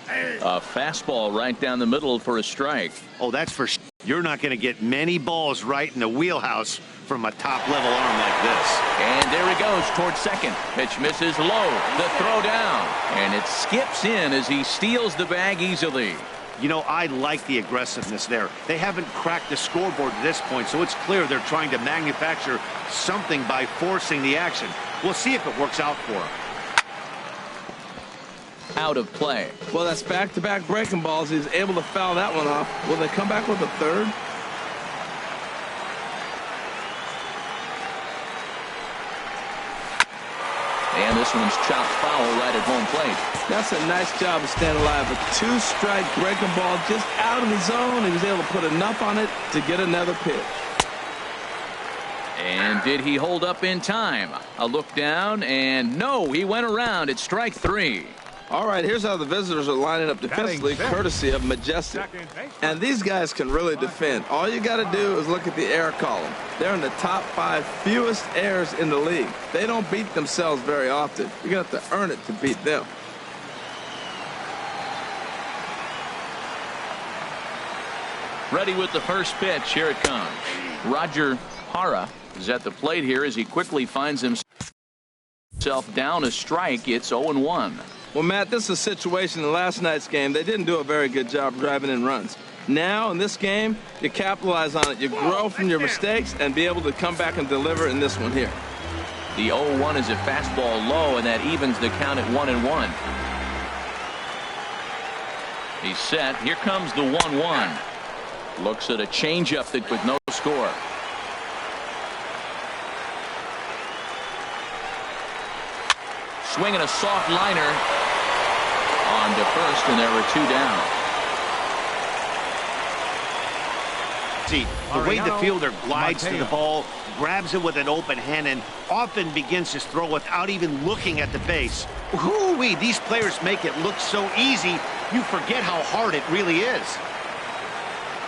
A fastball right down the middle for a strike. Oh, that's for sure. You're not going to get many balls right in the wheelhouse from a top-level arm like this. And there he goes towards second. Pitch misses low. The throw down. And it skips in as he steals the bag easily. You know, I like the aggressiveness there. They haven't cracked the scoreboard at this point, so it's clear they're trying to manufacture something by forcing the action. We'll see if it works out for them. Out of play. Well, that's back-to-back breaking balls. He's able to foul that one off. Will they come back with a third? And this one's chopped foul right at home plate. That's a nice job of staying alive. A two-strike breaking ball just out of the zone. He was able to put enough on it to get another pitch. And did he hold up in time? A look down, and no, he went around. It's strike three. All right, here's how the visitors are lining up defensively, courtesy of Majestic. And these guys can really defend. All you got to do is look at the error column. They're in the top 5 fewest errors in the league. They don't beat themselves very often. You're going to have to earn it to beat them. Ready with the first pitch. Here it comes. Roger Hara is at the plate here as he quickly finds himself down a strike. It's 0-1. Well, Matt, this is a situation in last night's game. They didn't do a very good job driving in runs. Now, in this game, you capitalize on it. You grow from your mistakes and be able to come back and deliver in this one here. The 0-1 is a fastball low, and that evens the count at 1-1. He's set. Here comes the 1-1. Looks at a changeup that with no score. Swinging a soft liner on to first, and there were 2 down. See, the way the fielder glides to the ball, grabs it with an open hand, and often begins his throw without even looking at the base. Whoo-wee, these players make it look so easy, you forget how hard it really is.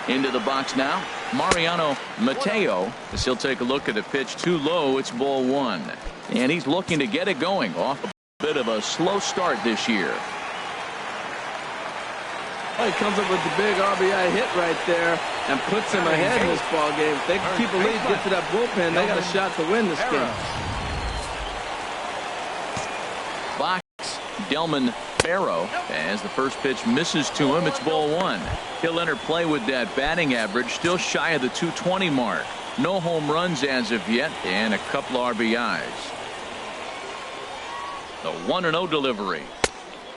Into the box now, Mariano Mateo, as he'll take a look at a pitch too low. It's ball 1. And he's looking to get it going off a bit of a slow start this year. Well, he comes up with the big RBI hit right there and puts him ahead in this ball game. If they can keep a lead, get to that bullpen, they got a shot to win this game. Box, Delman Barrow, as the first pitch misses to him. It's ball 1. He'll enter play with that batting average, still shy of the 220 mark. No home runs as of yet, and a couple RBIs. The 1-0 delivery.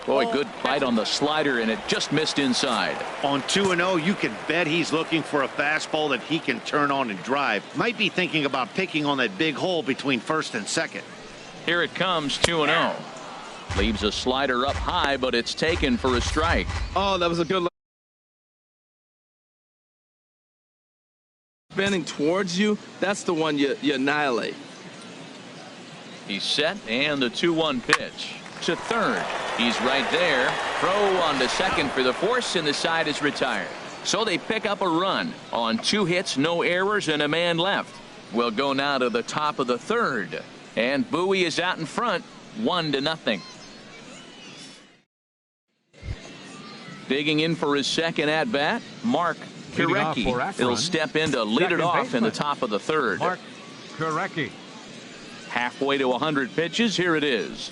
Boy, good bite on the slider, and it just missed inside. On 2-0, you can bet he's looking for a fastball that he can turn on and drive. Might be thinking about picking on that big hole between first and second. Here it comes, 2-0. Leaves a slider up high, but it's taken for a strike. Oh, that was a good look. Bending towards you, that's the one you annihilate. He's set, and the 2-1 pitch to third. He's right there. Throw on to second for the force, and the side is retired. So they pick up a run on 2 hits, no errors, and a man left. We'll go now to the top of the third, and Bowie is out in front, 1-0. Digging in for his second at bat, Mark Kurecki. He'll step in to lead it off in the top of the third. Mark Kurecki. Halfway to 100 pitches. Here it is.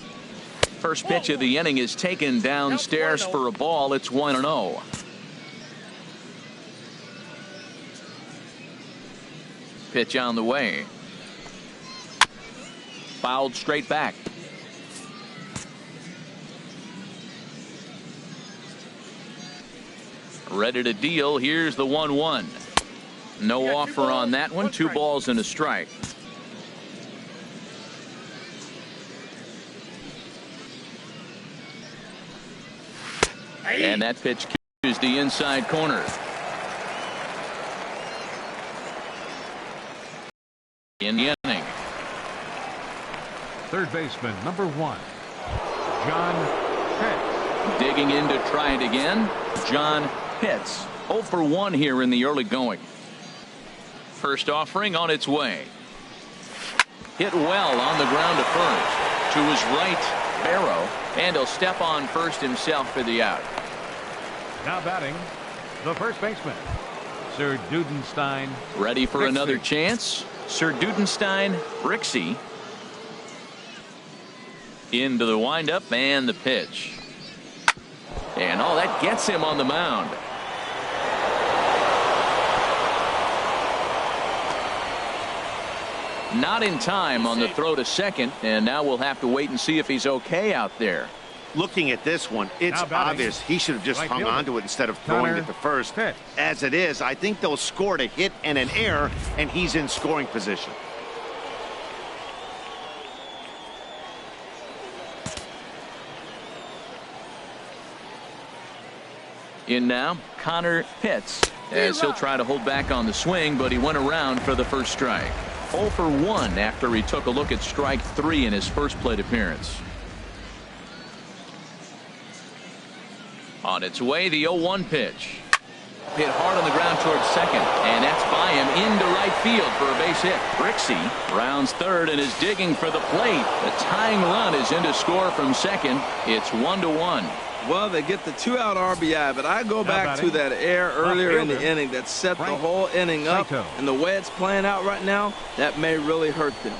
First pitch of the inning is taken downstairs for a ball. It's 1-0. Pitch on the way. Fouled straight back. Ready to deal. Here's the 1-1. No offer on that one. 2 balls and a strike. And that pitch is the inside corner. In the inning. Third baseman, number 1, John Pitts. Digging in to try it again, John Pitts. 0 for 1 here in the early going. First offering on its way. Hit well on the ground to first. To his right, Barrow, and he'll step on first himself for the out. Now batting, the first baseman, Sir Dudenstein. Ready for Rixey. another chance. Sir Dudenstein, Rixey. Into the windup and the pitch. And all that gets him on the mound. Not in time on the throw to second, and now we'll have to wait and see if he's okay out there. Looking at this one, it's obvious he should have just hung on to it instead of throwing it to first. As it is, I think they'll score a hit and an error, and he's in scoring position. In now, Connor Pitts, as he'll try to hold back on the swing, but he went around for the first strike. 0 for 1 after he took a look at strike 3 in his first plate appearance. On its way, the 0-1 pitch. Hit hard on the ground towards second, and that's by him into right field for a base hit. Rixey rounds third and is digging for the plate. The tying run is in to score from second. It's 1-1. Well, they get the 2-out RBI, but I go back to that error earlier in the inning that set the whole inning up, and the way it's playing out right now, that may really hurt them.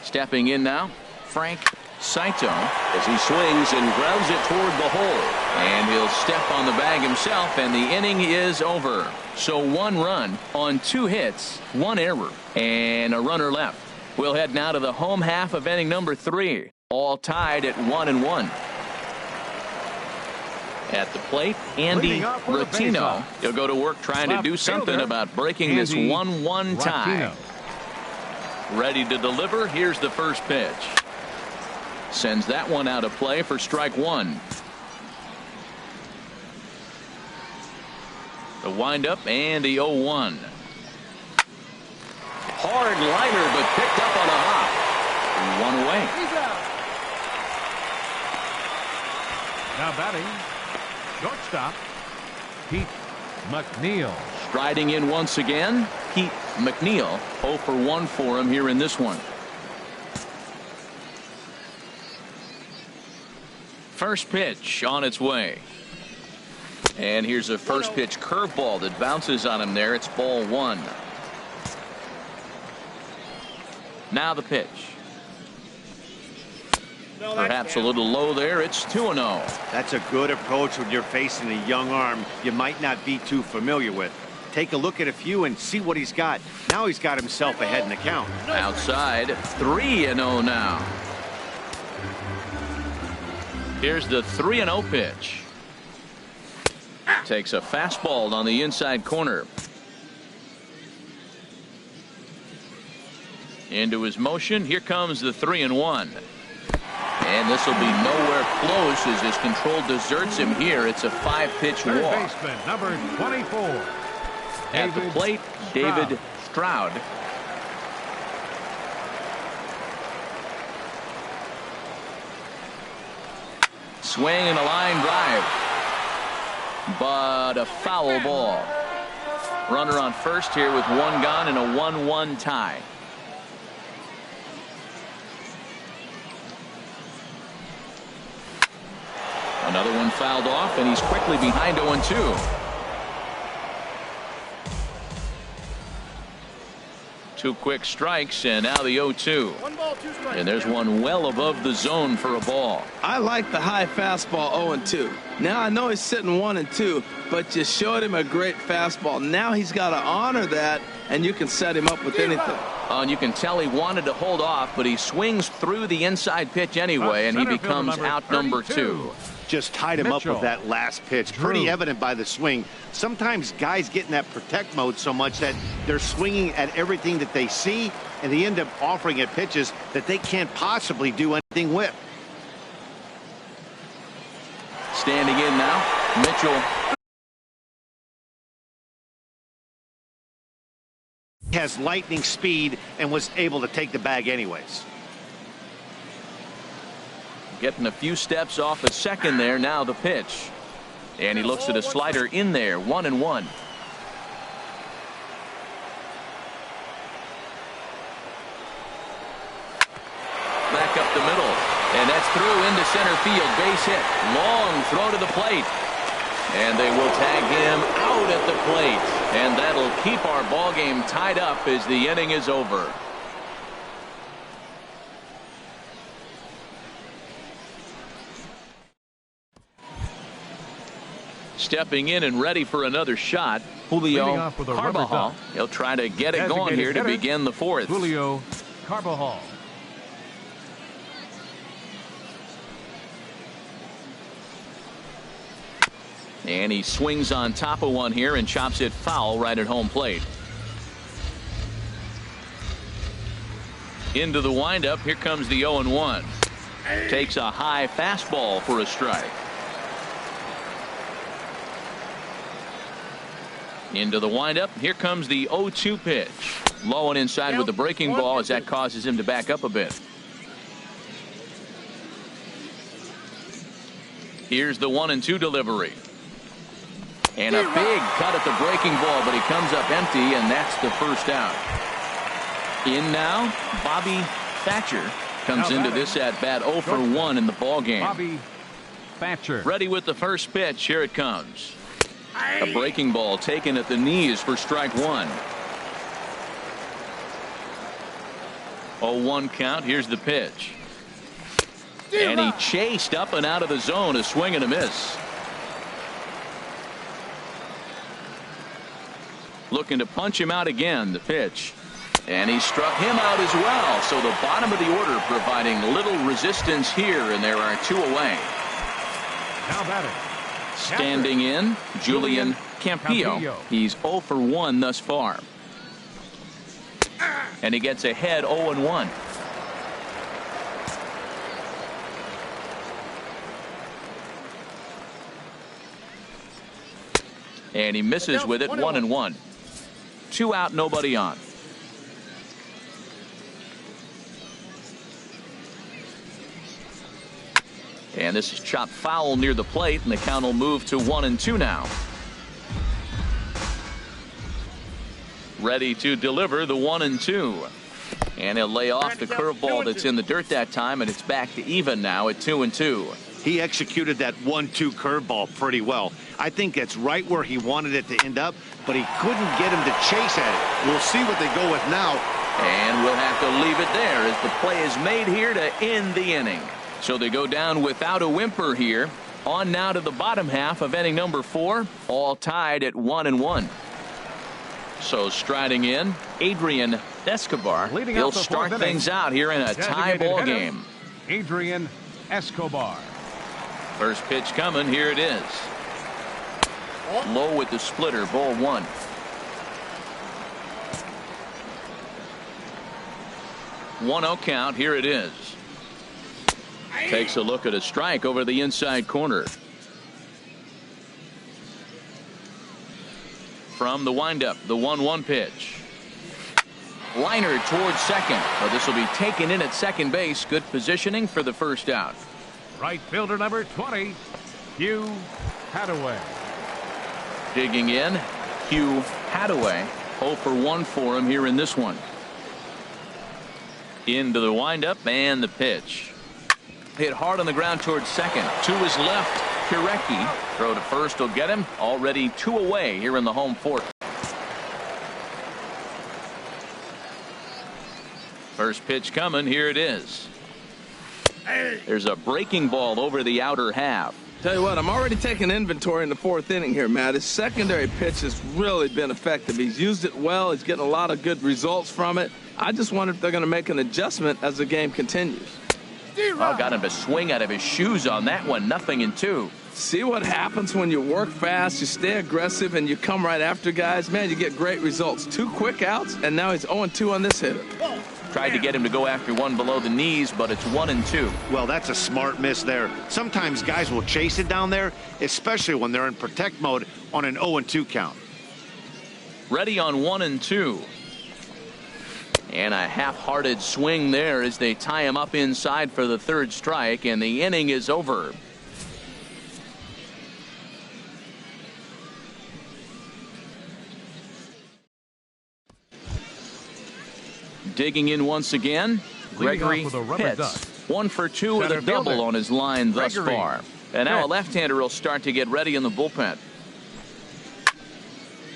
Stepping in now, Frank Saito as he swings and grounds it toward the hole. And he'll step on the bag himself, and the inning is over. So 1 run on 2 hits, 1 error, and a runner left. We'll head now to the home half of inning number 3. All tied at 1-1. At the plate, Andy Rotino. He'll go to work trying to do something about breaking this 1-1 tie. Ready to deliver. Here's the first pitch. Sends that one out of play for strike 1. The windup and the 0-1. Hard liner, but picked up on a hop. 1 away. Now batting, shortstop, Pete McNeil. Striding in once again, Pete McNeil. 0 for 1 for him here in this one. First pitch on its way. And here's a first pitch curveball that bounces on him there. It's ball 1. Now the pitch. Perhaps a little low there. It's 2-0. That's a good approach when you're facing a young arm you might not be too familiar with. Take a look at a few and see what he's got. Now he's got himself ahead in the count. Outside, 3-0 now. Here's the 3-0 pitch. Takes a fastball on the inside corner. Into his motion. Here comes the 3-1. And this will be nowhere close as his control deserts him here. It's a 5-pitch walk. Baseman, number 24. At the plate, David Stroud. Swing and a line drive. But a foul ball. Runner on first here with 1 gone and a 1-1 tie. Another one fouled off, and he's quickly behind 0-2. 2 quick strikes, and now the 0-2. And there's one well above the zone for a ball. I like the high fastball 0-2. Now I know he's sitting 1-2, but you showed him a great fastball. Now he's got to honor that, and you can set him up with anything. And you can tell he wanted to hold off, but he swings through the inside pitch anyway, and he becomes out number 2. Just tied him up with that last pitch. Pretty evident by the swing. Sometimes guys get in that protect mode so much that they're swinging at everything that they see, and they end up offering it pitches that they can't possibly do anything with. Standing in now, Mitchell. Has lightning speed and was able to take the bag anyways. Getting a few steps off at second there. Now the pitch. And he looks at a slider in there. 1-1. Back up the middle. And that's through into center field. Base hit. Long throw to the plate. And they will tag him out at the plate. And that'll keep our ball game tied up as the inning is over. Stepping in and ready for another shot, Julio Carbajal. He'll try to get it going here to begin the 4th. Julio Carbajal. And he swings on top of one here and chops it foul right at home plate. Into the windup. Here comes the 0-1. Takes a high fastball for a strike. Into the windup. Here comes the 0-2 pitch. Low and inside with the breaking ball as that causes him to back up a bit. Here's the 1-2 delivery. And a big cut at the breaking ball, but he comes up empty, and that's the first out. In now, Bobby Thatcher comes into this at bat 0 for 1 in the ball game. Bobby Thatcher. Ready with the first pitch. Here it comes. A breaking ball taken at the knees for strike 1. 0-1 count. Here's the pitch. And he chased up and out of the zone, a swing and a miss. Looking to punch him out again, the pitch. And he struck him out as well. So the bottom of the order providing little resistance here, and there are 2 away. Now batting. Standing in, Julian Campillo. He's 0 for 1 thus far. And he gets ahead 0-1. And he misses with it, 1-1. 2 out, nobody on. And this is chopped foul near the plate, and the count will move to 1-2 now. Ready to deliver the 1-2. And he'll lay off the curveball that's in the dirt that time, and it's back to even now at 2-2. He executed that 1-2 curveball pretty well. I think it's right where he wanted it to end up, but he couldn't get him to chase at it. We'll see what they go with now. And we'll have to leave it there as the play is made here to end the inning. So they go down without a whimper here. On now to the bottom half of inning number 4, all tied at 1-1. So striding in, Adrian Escobar. He'll start things out here in a tie ball game. Adrian Escobar. First pitch coming. Here it is. Low with the splitter. Ball 1. One 0 count. Here it is. Takes a look at a strike over the inside corner. From the windup, the 1-1 pitch. Liner towards second. Well, this will be taken in at second base. Good positioning for the first out. Right fielder number 20, Hugh Hadaway. Digging in, Hugh Hadaway. 0 for 1 for him here in this one. Into the windup and the pitch. Hit hard on the ground towards second. To his left, Pirecki. Throw to first will get him. Already 2 away here in the home fourth. First pitch coming. Here it is. There's a breaking ball over the outer half. Tell you what, I'm already taking inventory in the 4th inning here, Matt. His secondary pitch has really been effective. He's used it well. He's getting a lot of good results from it. I just wonder if they're going to make an adjustment as the game continues. Oh, got him to swing out of his shoes on that one. 0-2. See what happens when you work fast, you stay aggressive, and you come right after guys. Man, you get great results. 2 quick outs, and now he's 0-2 on this hitter. Tried to get him to go after one below the knees, but it's 1-2. Well, that's a smart miss there. Sometimes guys will chase it down there, especially when they're in protect mode on an 0-2 count. Ready on 1-2. And a half-hearted swing there as they tie him up inside for the 3rd strike, and the inning is over. Digging in once again, Gregory Pitts. 1 for 2 with a double on his line thus far. And now a left-hander will start to get ready in the bullpen.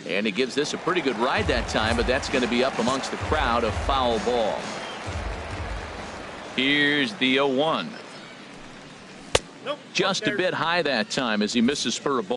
And he gives this a pretty good ride that time, but that's going to be up amongst the crowd. A foul ball. Here's the 0-1. Just a bit high that time as he misses for a ball.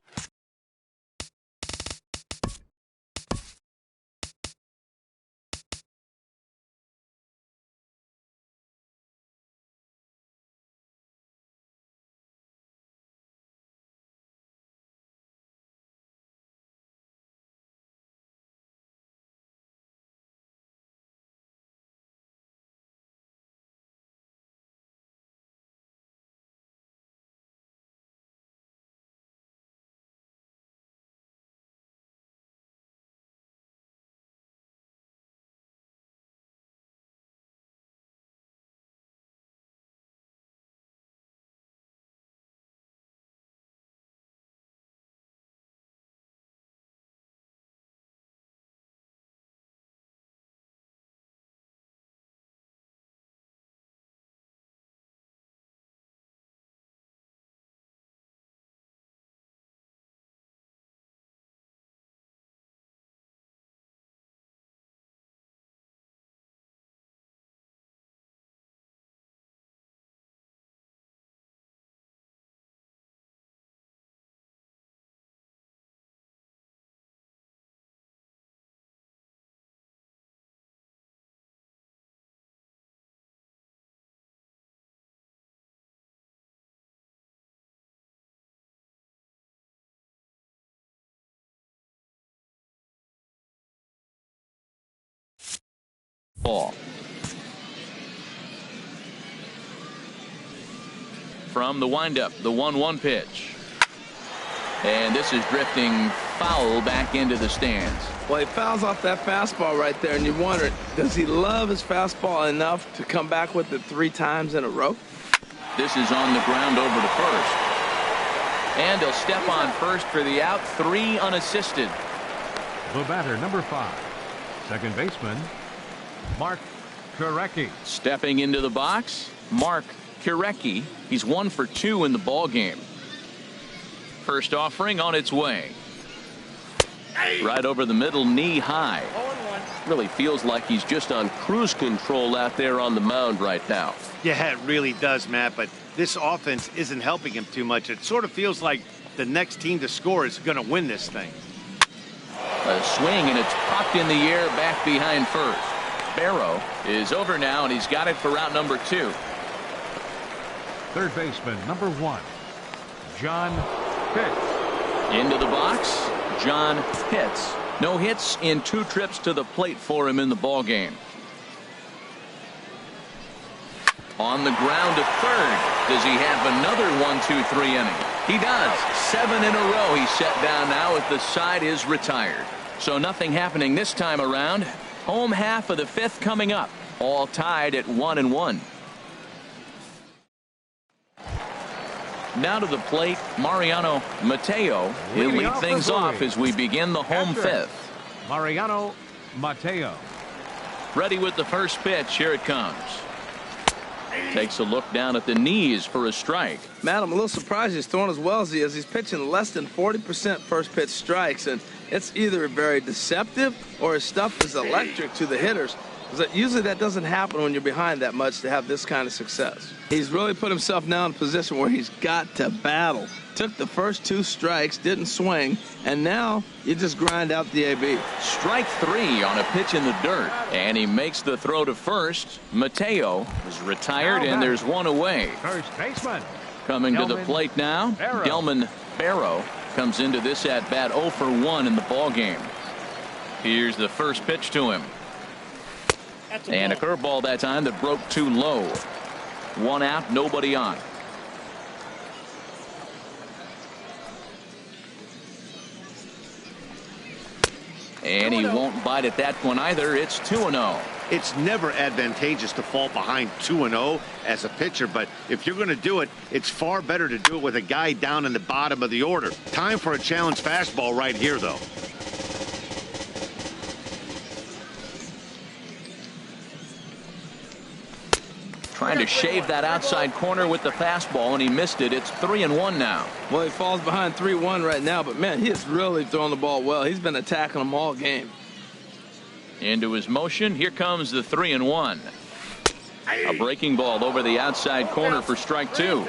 fastball. From the windup, the 1-1 pitch. And this is drifting foul back into the stands. Well, he fouls off that fastball right there, and you wonder, does he love his fastball enough to come back with it 3 times in a row? This is on the ground over to first. And he'll step on first for the out, 3 unassisted. The batter, number 5, second baseman, Mark Korecki. Stepping into the box, Mark Korecki. He's 1 for 2 in the ball game. First offering on its way. Right over the middle, knee high. Really feels like he's just on cruise control out there on the mound right now. Yeah, it really does, Matt, but this offense isn't helping him too much. It sort of feels like the next team to score is going to win this thing. A swing, and it's popped in the air back behind first. Barrow is over now, and he's got it for route number 2. Third baseman, number 1, John Pitts. Into the box, John Pitts. No hits in 2 trips to the plate for him in the ball game. On the ground to third. Does he have another 1-2-3 inning? He does. 7 in a row he's set down now as the side is retired. So nothing happening this time around. Home half of the 5th coming up. All tied at 1-1. Now to the plate, Mariano Mateo. He'll lead things off as we begin the home 5th. Mariano Mateo. Ready with the first pitch. Here it comes. Takes a look down at the knees for a strike. Matt, I'm a little surprised he's throwing as well as he is. He's pitching less than 40% first pitch strikes, and it's either very deceptive or his stuff is electric to the hitters. Usually that doesn't happen when you're behind that much to have this kind of success. He's really put himself now in a position where he's got to battle. Took the first 2 strikes, didn't swing, and now you just grind out the AB. Strike 3 on a pitch in the dirt, and he makes the throw to first. Mateo is retired, and there's 1 away. First baseman. Coming to the plate now, Gelman Barrow comes into this at bat 0 for 1 in the ball game. Here's the first pitch to him. And a curveball that time that broke too low. 1 out, nobody on. And he won't bite at that one either. It's 2-0. It's never advantageous to fall behind 2-0 as a pitcher, but if you're going to do it, it's far better to do it with a guy down in the bottom of the order. Time for a challenge fastball right here, though. Trying to shave that outside corner with the fastball, and he missed it. It's 3-1 now. Well, he falls behind 3-1 right now, but man, he is really throwing the ball well. He's been attacking them all game. Into his motion. Here comes the 3-1. A breaking ball over the outside corner for strike 2.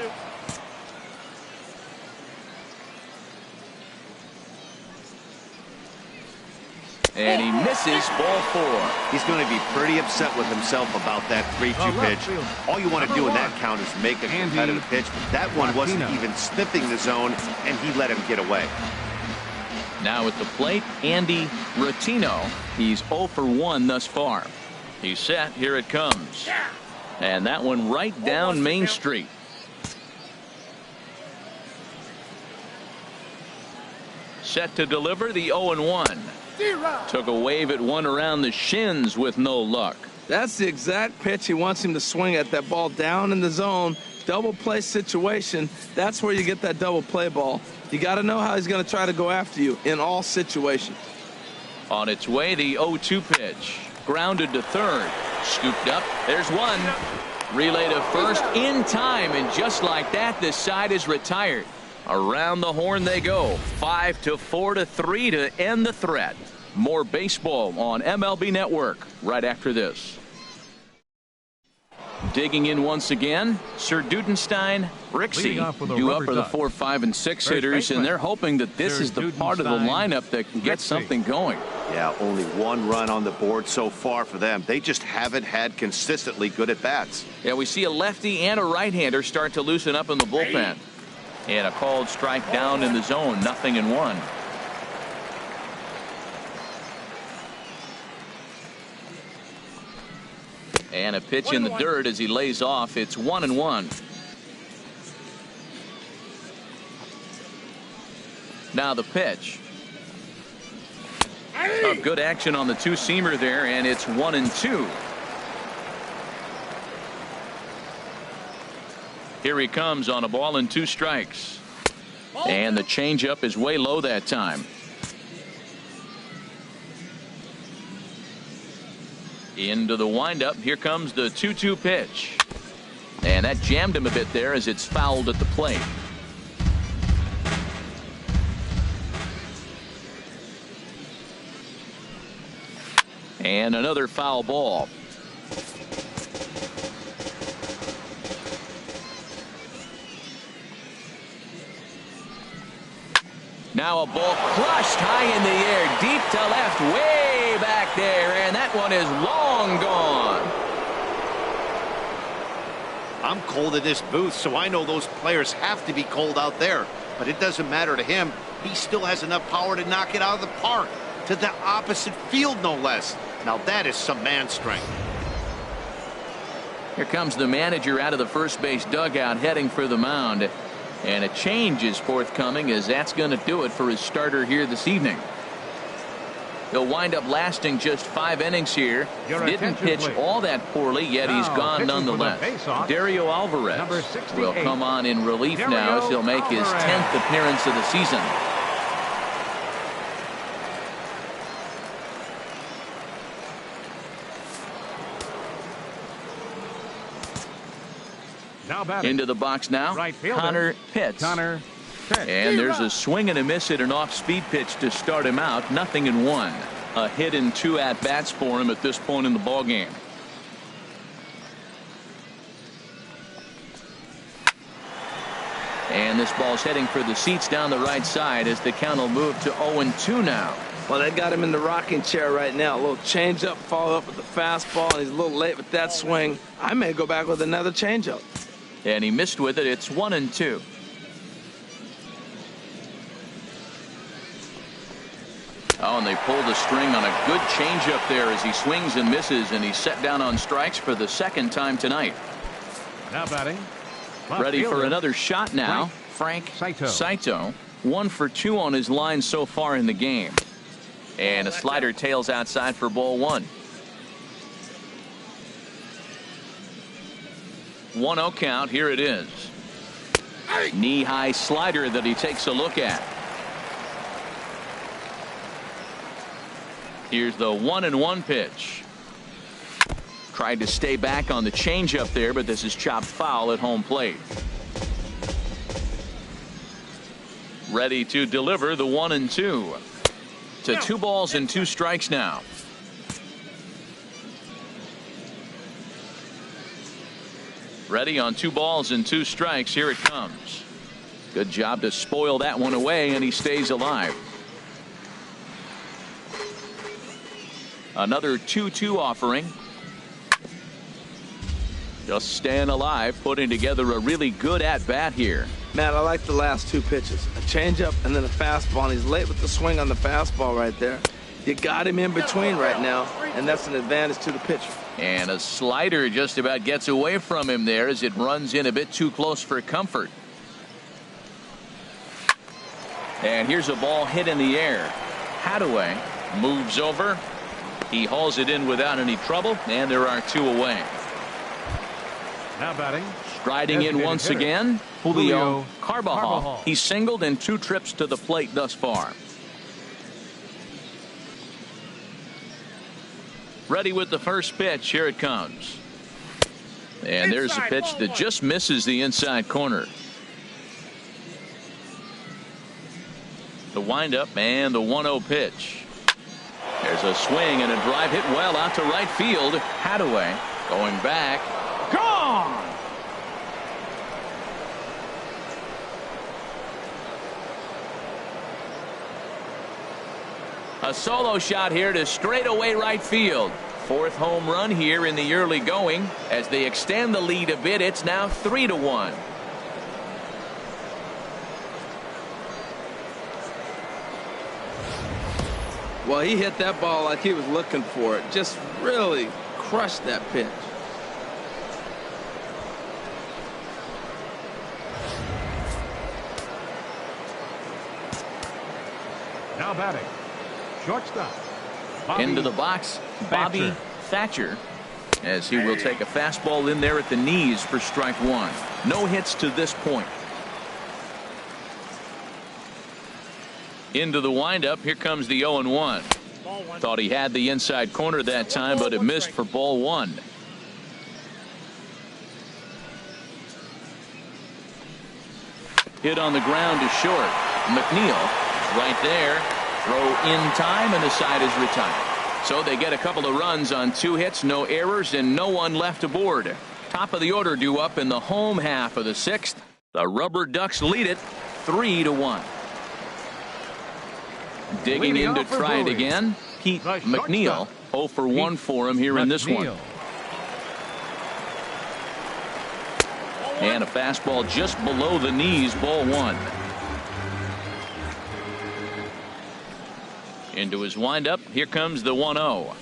And he misses ball 4. He's going to be pretty upset with himself about that 3-2 pitch. All you want to do in that count is make a competitive pitch. But that one wasn't even sniffing the zone, and he let him get away. Now at the plate, Andy Rotino. He's 0 for 1 thus far. He's set. Here it comes. And that one right down Main Street. Set to deliver the 0-1. Took a wave at one around the shins with no luck. That's the exact pitch he wants him to swing at. That ball down in the zone, double play situation. That's where you get that double play ball. You got to know how he's going to try to go after you in all situations. On its way, the 0-2 pitch. Grounded to third. Scooped up. There's one. Relay to first in time, and just like that, this side is retired. Around the horn they go. 5-4-3 to end the threat. More baseball on MLB Network right after this. Digging in once again, Sir Dudenstein, Rixey due up for the 4, 5, and 6 hitters, and they're hoping that this is the part of the lineup that can get something going. Yeah, only 1 run on the board so far for them. They just haven't had consistently good at-bats. Yeah, we see a lefty and a right-hander start to loosen up in the bullpen. And a called strike down in the zone, 0-1. And a pitch in the dirt as he lays off. It's 1-1. Now the pitch. Oh, good action on the two-seamer there, and it's 1-2. Here he comes on a ball and 2 strikes. And the changeup is way low that time. Into the windup. Here comes the 2-2 pitch. And that jammed him a bit there as it's fouled at the plate. And another foul ball. Now a ball crushed high in the air, deep to left, way back there, and that one is long gone. I'm cold in this booth, so I know those players have to be cold out there. But it doesn't matter to him. He still has enough power to knock it out of the park. To the opposite field, no less. Now that is some man strength. Here comes the manager out of the first base dugout heading for the mound. And a change is forthcoming, as that's going to do it for his starter here this evening. He'll wind up lasting just 5 innings here. Didn't pitch all that poorly, yet he's gone nonetheless. Dario Alvarez will come on in relief now as he'll make his 10th appearance of the season. Into the box now, Connor Pitts. And there's a swing and a miss at an off-speed pitch to start him out. 0-1. A hit and 2 at-bats for him at this point in the ballgame. And this ball's heading for the seats down the right side as the count will move to 0-2 now. Well, they got him in the rocking chair right now. A little changeup, follow up with the fastball, and he's a little late with that swing. I may go back with another changeup. And he missed with it. It's 1-2. Oh, and they pulled the string on a good changeup there as he swings and misses, and he's set down on strikes for the 2nd time tonight. Now batting. Ready for another shot now. Frank Saito. 1 for 2 on his line so far in the game. And a slider tails outside for ball 1. 1-0 count. Here it is. Knee-high slider that he takes a look at. Here's the 1-1 pitch. Tried to stay back on the changeup there, but this is chopped foul at home plate. Ready to deliver the 1-2. To 2 balls and 2 strikes now. Ready on 2 balls and 2 strikes. Here it comes. Good job to spoil that one away, and he stays alive. Another 2-2 offering. Just staying alive, putting together a really good at-bat here. Matt, I like the last 2 pitches. A changeup and then a fastball, and he's late with the swing on the fastball right there. You got him in between right now, and that's an advantage to the pitcher. And a slider just about gets away from him there as it runs in a bit too close for comfort. And here's a ball hit in the air. Hadaway moves over. He hauls it in without any trouble, and there are 2 away. Now batting. Striding in once again, Julio Carbajal. He's singled in 2 trips to the plate thus far. Ready with the first pitch. Here it comes. And there's a pitch that just misses the inside corner. The windup and the 1-0 pitch. There's a swing and a drive hit well out to right field. Hadaway going back. Gone! A solo shot here to straightaway right field. 4th home run here in the early going. As they extend the lead a bit, it's now 3-1. Well, he hit that ball like he was looking for it. Just really crushed that pitch. Now batting. Shortstop. Into the box, Bobby Thatcher, as he will take a fastball in there at the knees for strike one. No hits to this point. Into the windup. Here comes the 0-1. Thought he had the inside corner that time, but it missed for ball one. Hit on the ground is short. McNeil is right there. Throw in time, and the side is retired. So they get a couple of runs on 2 hits, no errors, and no one left aboard. Top of the order due up in the home half of the 6th. The Rubberducks lead it 3-1. Digging in to try it again, Pete McNeil. 0 for 1 for him here in this one. And a fastball just below the knees, ball 1. Into his windup. Here comes the 1-0.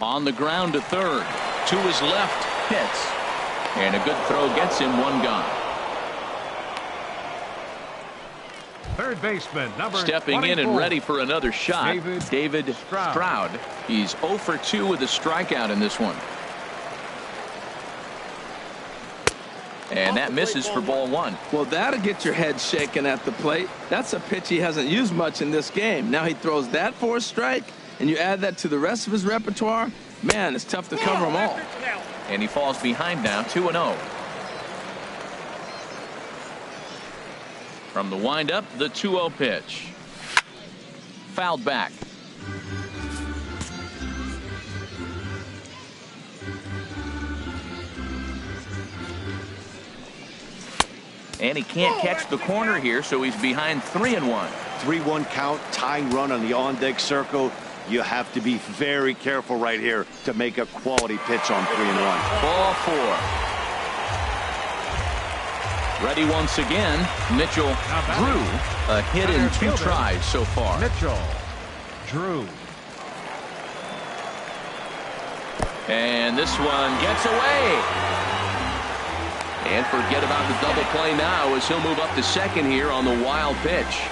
On the ground to third. To his left, hits. And a good throw gets him 1 gone. Third baseman, number Stepping 24. in and ready for another shot, David Stroud. Stroud. He's 0 for 2 with a strikeout in this one. And that misses for ball 1. Well, that'll get your head shaken at the plate. That's a pitch he hasn't used much in this game. Now he throws that for a strike, and you add that to the rest of his repertoire. Man, it's tough to cover them all. And he falls behind now, 2-0. From the windup, the 2-0 pitch. Fouled back. And he can't catch the corner here, so he's behind 3-1. 3-1 count, tying run on the on-deck circle. You have to be very careful right here to make a quality pitch on 3-1. Ball 4. Ready once again. Mitchell Drew. A hit in 2 tries so far. Mitchell Drew. And this one gets away. And forget about the double play now as he'll move up to second here on the wild pitch.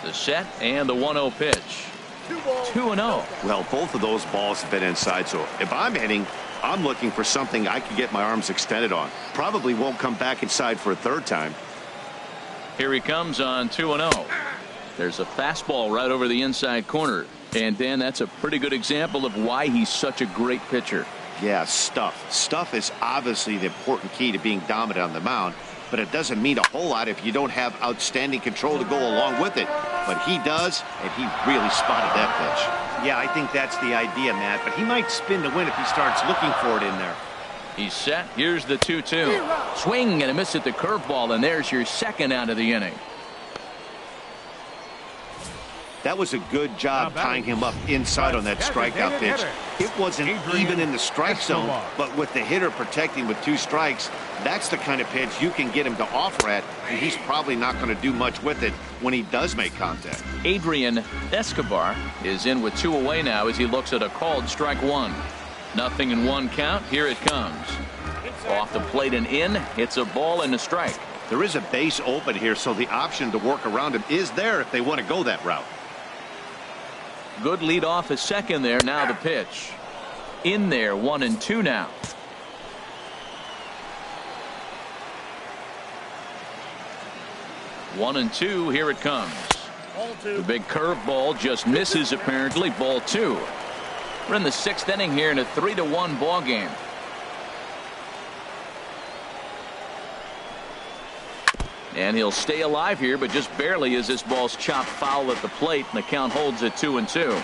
The set and the 1-0 pitch. 2-0. Well, both of those balls have been inside, so if I'm hitting, I'm looking for something I can get my arms extended on. Probably won't come back inside for a third time. Here he comes on 2-0. There's a fastball right over the inside corner. And Dan, that's a pretty good example of why he's such a great pitcher. Yeah, stuff. Stuff is obviously the important key to being dominant on the mound, but it doesn't mean a whole lot if you don't have outstanding control to go along with it. But he does, and he really spotted that pitch. Yeah, I think that's the idea, Matt, but he might spin to win if he starts looking for it in there. He's set. Here's the 2-2. Swing and a miss at the curveball, and there's your second out of the inning. That was a good job tying him up inside on that strikeout pitch. It wasn't even in the strike zone, but with the hitter protecting with 2 strikes, that's the kind of pitch you can get him to offer at, and he's probably not going to do much with it when he does make contact. Adrian Escobar is in with 2 away now as he looks at a called strike 1. Nothing in 1 count. Here it comes. Off the plate and in. It's a ball and a strike. There is a base open here, so the option to work around him is there if they want to go that route. Good lead off a second there. Now the pitch. In there, 1-2 now. One and two. Here it comes. The big curveball just misses apparently. Ball 2. We're in the 6th inning here in a 3-1 ball game. And he'll stay alive here, but just barely as this ball's chopped foul at the plate, and the count holds at 2-2.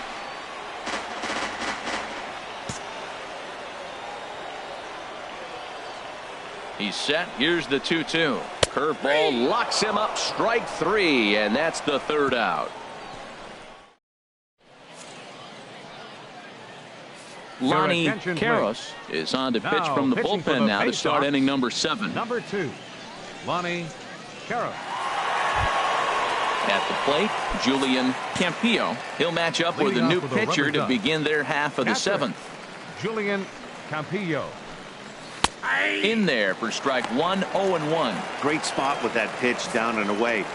He's set. Here's the 2-2. Curveball locks him up. Strike 3, and that's the 3rd out. Lonnie Karros is on to pitch from the bullpen now to start inning number 7. Number 2, Lonnie Karros. At the plate, Julian Campillo. He'll match up with a new pitcher to begin their half of the 7th. Julian Campillo. In there for strike one, 0-1. Great spot with that pitch down and away.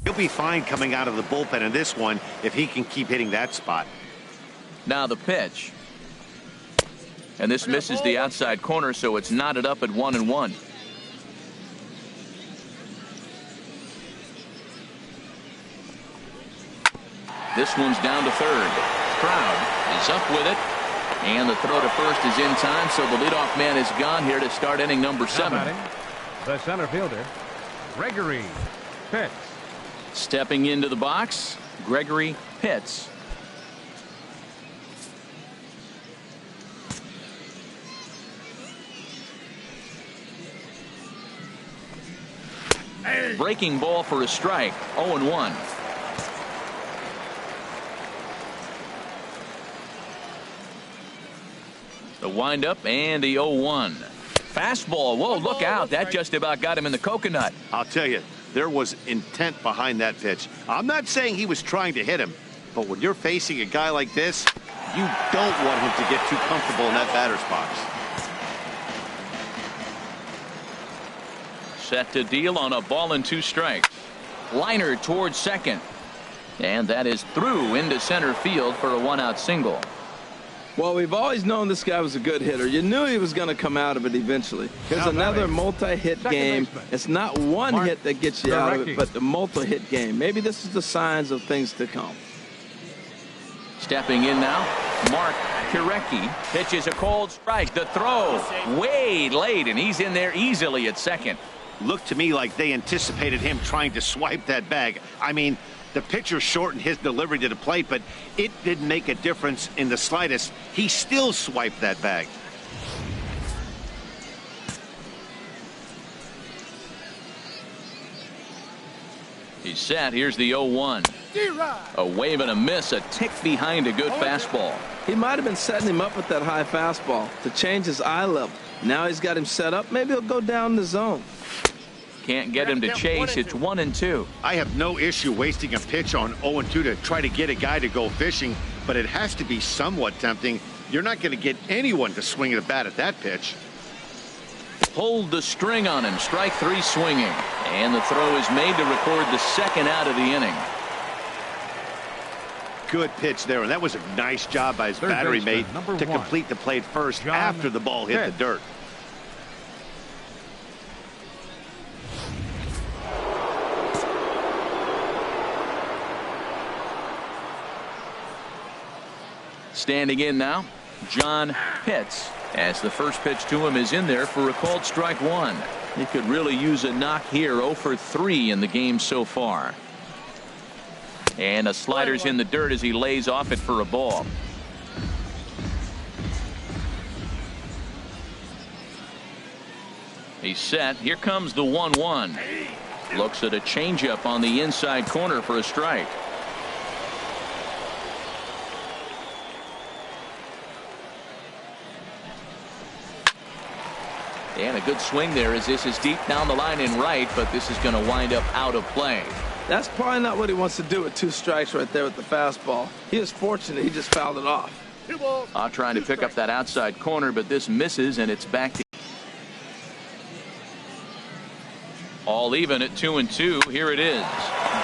He'll be fine coming out of the bullpen in this one if he can keep hitting that spot. Now the pitch. And this misses the outside corner, so it's knotted up at 1-1. This one's down to third. Stroud is up with it. And the throw to first is in time, so the leadoff man is gone here to start inning number 7. The center fielder, Gregory Pitts. Stepping into the box, Gregory Pitts. Breaking ball for a strike. 0-1. The windup and the 0-1. Fastball. Whoa, look out. That just about got him in the coconut. I'll tell you, there was intent behind that pitch. I'm not saying he was trying to hit him, but when you're facing a guy like this, you don't want him to get too comfortable in that batter's box. Set to deal on a ball and 2 strikes. Liner towards second. And that is through into center field for a 1-out single. Well, we've always known this guy was a good hitter. You knew he was going to come out of it eventually. Here's another multi-hit game. It's not one hit that gets you out of it, but the multi-hit game. Maybe this is the signs of things to come. Stepping in now, Mark Kirecki pitches a cold strike. The throw way late, and he's in there easily at second. Looked to me like they anticipated him trying to swipe that bag. I mean, the pitcher shortened his delivery to the plate, but it didn't make a difference in the slightest. He still swiped that bag. He's set. Here's the 0-1. A wave and a miss, a tick behind a good fastball. He might have been setting him up with that high fastball to change his eye level. Now he's got him set up. Maybe he'll go down the zone. Can't get him to chase. It's 1-2. I have no issue wasting a pitch on 0-2 to try to get a guy to go fishing, but it has to be somewhat tempting. You're not going to get anyone to swing the bat at that pitch. Pulled the string on him. Strike 3 swinging. And the throw is made to record the second out of the inning. Good pitch there, and that was a nice job by his battery mate to complete the play first after the ball hit the dirt. Standing in now, John Pitts, as the first pitch to him is in there for a called strike 1. He could really use a knock here. 0 for 3 in the game so far. And a slider's in the dirt as he lays off it for a ball. He's set. Here comes the 1-1. Looks at a changeup on the inside corner for a strike. And a good swing there as this is deep down the line in right, but this is going to wind up out of play. That's probably not what he wants to do with 2 strikes right there with the fastball. He is fortunate he just fouled it off. Trying to pick up that outside corner, but this misses, and it's back to all even at 2-2. Here it is.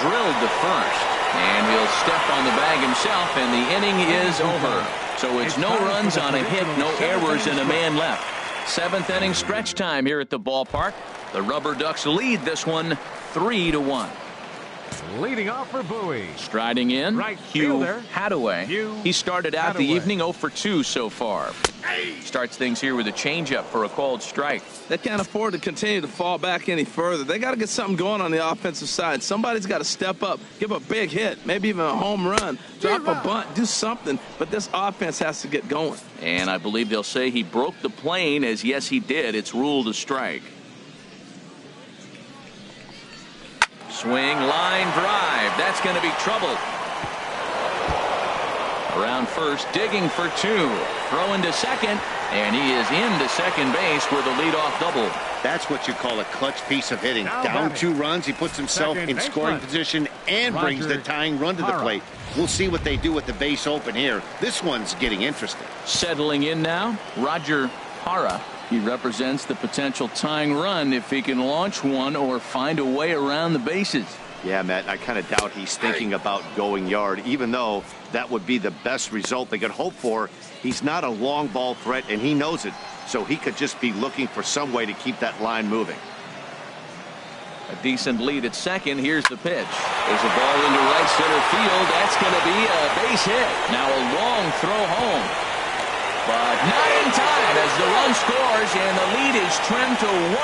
Drilled to first, and he'll step on the bag himself, and the inning is over. So it's no runs on a hit, no errors, and a man left. 7th inning stretch time here at the ballpark. The Rubberducks lead this one 3-1. Leading off for Bowie. Striding in, Hugh Hadaway. He started out the evening 0 for 2 so far. Starts things here with a changeup for a called strike. They can't afford to continue to fall back any further. They got to get something going on the offensive side. Somebody's got to step up, give a big hit, maybe even a home run, drop a bunt, do something. But this offense has to get going. And I believe they'll say he broke the plane, as yes he did. It's ruled a strike. Swing, line drive. That's going to be trouble. Around first, digging for 2. Throwing to second, and he is into second base with a leadoff double. That's what you call a clutch piece of hitting. Down 2 runs, he puts himself in scoring position and brings the tying run to the plate. We'll see what they do with the base open here. This one's getting interesting. Settling in now, Roger Hara. He represents the potential tying run if he can launch one or find a way around the bases. Yeah, Matt, I kind of doubt he's thinking about going yard, even though that would be the best result they could hope for. He's not a long ball threat, and he knows it, so he could just be looking for some way to keep that line moving. A decent lead at second. Here's the pitch. There's a ball into right center field. That's going to be a base hit. Now a long throw home. But not in time as the run scores and the lead is trimmed to 1.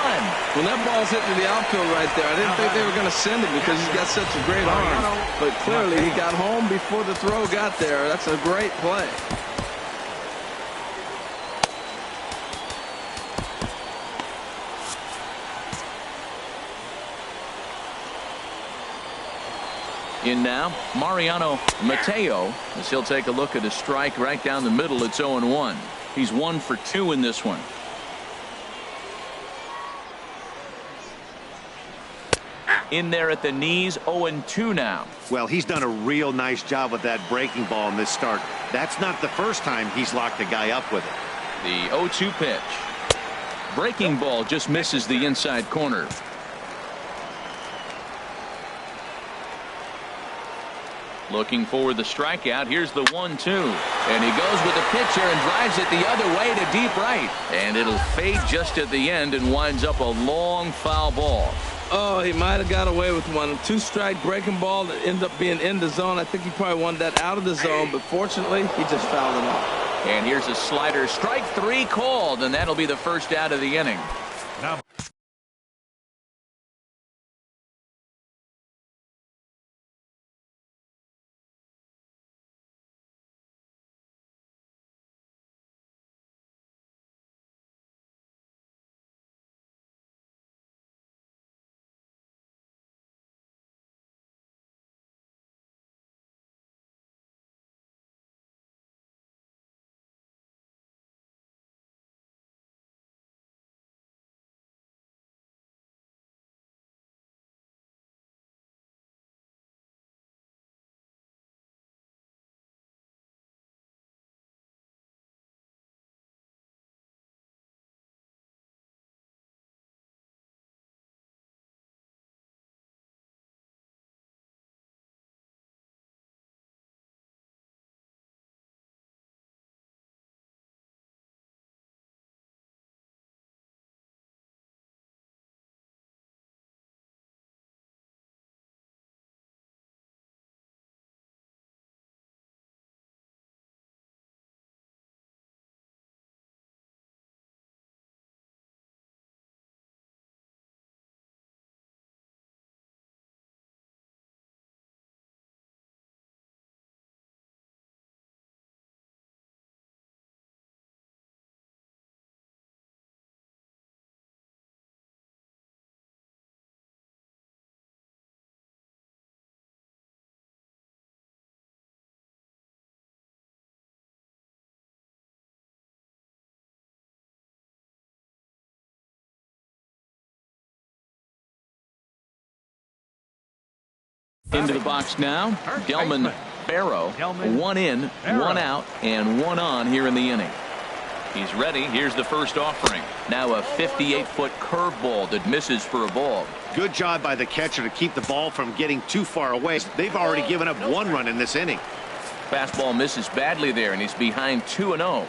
When that ball's hit to the outfield right there, I didn't think they were going to send it because he's got such a great arm. But clearly he got home before the throw got there. That's a great play. In now, Mariano Mateo, as he'll take a look at a strike right down the middle. It's 0-1. He's 1 for 2 in this one. In there at the knees, 0-2 now. Well, he's done a real nice job with that breaking ball in this start. That's not the first time he's locked a guy up with it. The 0-2 pitch. Breaking ball just misses the inside corner. Looking for the strikeout. Here's the 1-2. And he goes with the pitcher and drives it the other way to deep right. And it'll fade just at the end and winds up a long foul ball. Oh, he might have got away with one. 2-strike breaking ball that ended up being in the zone. I think he probably wanted that out of the zone, but fortunately, he just fouled it off. And here's a slider. Strike 3 called, and that'll be the first out of the inning. Now Into the box now, Gelman Barrow. 1 in, 1 out, and 1 on here in the inning. He's ready. Here's the first offering. Now a 58-foot curveball that misses for a ball. Good job by the catcher to keep the ball from getting too far away. They've already given up 1 run in this inning. Fastball misses badly there, and he's behind 2-0.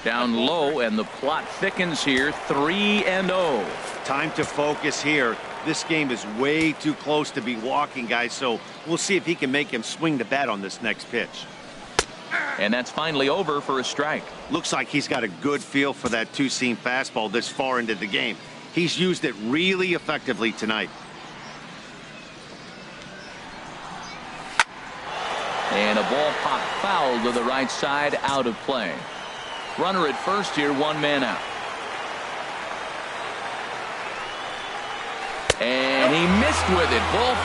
Down low, and the plot thickens here. 3-0. Time to focus here. This game is way too close to be walking, guys, so we'll see if he can make him swing the bat on this next pitch. And that's finally over for a strike. Looks like he's got a good feel for that two-seam fastball this far into the game. He's used it really effectively tonight. And a ball popped foul to the right side, out of play. Runner at first here, 1 man out. And he missed with it, ball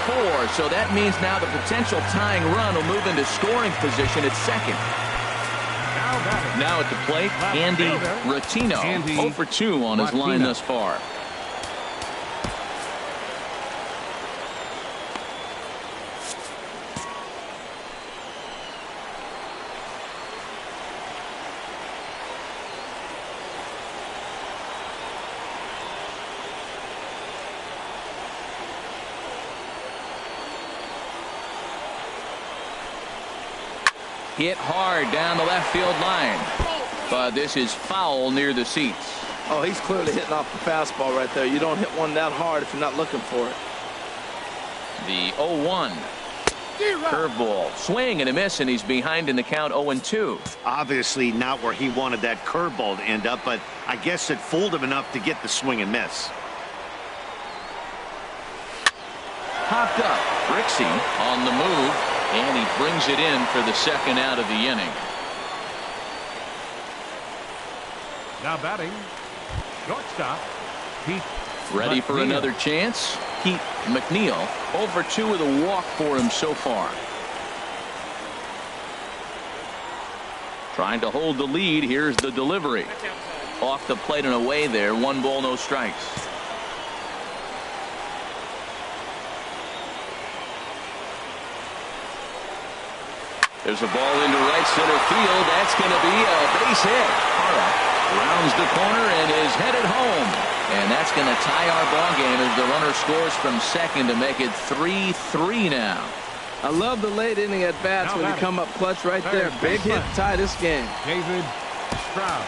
4. So that means now the potential tying run will move into scoring position at second. Now at the plate, Andy Rotino, 0 for 2 on his line thus far. Hit hard down the left field line. But this is foul near the seats. Oh, he's clearly hitting off the fastball right there. You don't hit one that hard if you're not looking for it. The 0-1. Curveball. Swing and a miss, and he's behind in the count 0-2. Obviously not where he wanted that curveball to end up, but I guess it fooled him enough to get the swing and miss. Popped up. Brixey on the move, and he brings it in for the second out of the inning. Now batting, shortstop, Pete. Ready for another chance. Pete McNeil. 0-2 with a walk for him so far. Trying to hold the lead. Here's the delivery. Off the plate and away there. 1 ball, no strikes. There's a ball into right center field. That's going to be a base hit. Hara rounds the corner and is headed home. And that's going to tie our ball game as the runner scores from second to make it 3-3 now. I love the late inning at bats when you come up clutch right there. Big hit, tie this game. David Stroud.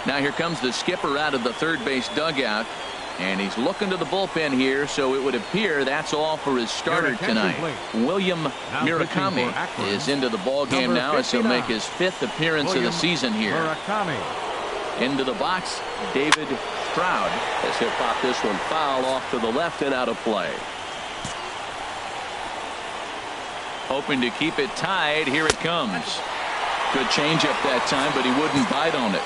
Now here comes the skipper out of the third base dugout, and he's looking to the bullpen here, so it would appear that's all for his starter tonight. William Murakami is into the ball game now as he'll make his 5th appearance of the season here. Into the box, David Stroud as he'll pop this one foul off to the left and out of play. Hoping to keep it tied. Here it comes. Good changeup that time, but he wouldn't bite on it.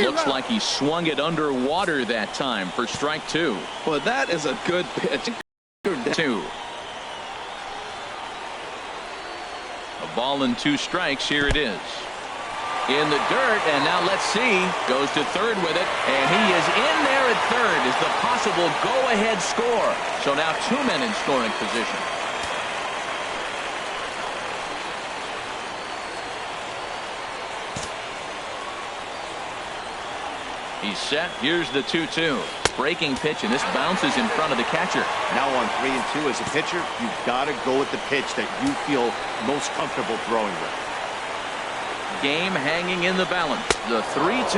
Looks like he swung it underwater that time for strike 2. Well, that is a good pitch. 2. A ball and 2 strikes. Here it is. In the dirt, and now let's see. Goes to third with it, and he is in there at third as the possible go-ahead score. So now 2 men in scoring position. He's set. Here's the 2-2. Breaking pitch, and this bounces in front of the catcher. Now on 3-2 as a pitcher, you've got to go with the pitch that you feel most comfortable throwing with. Game hanging in the balance. The 3-2.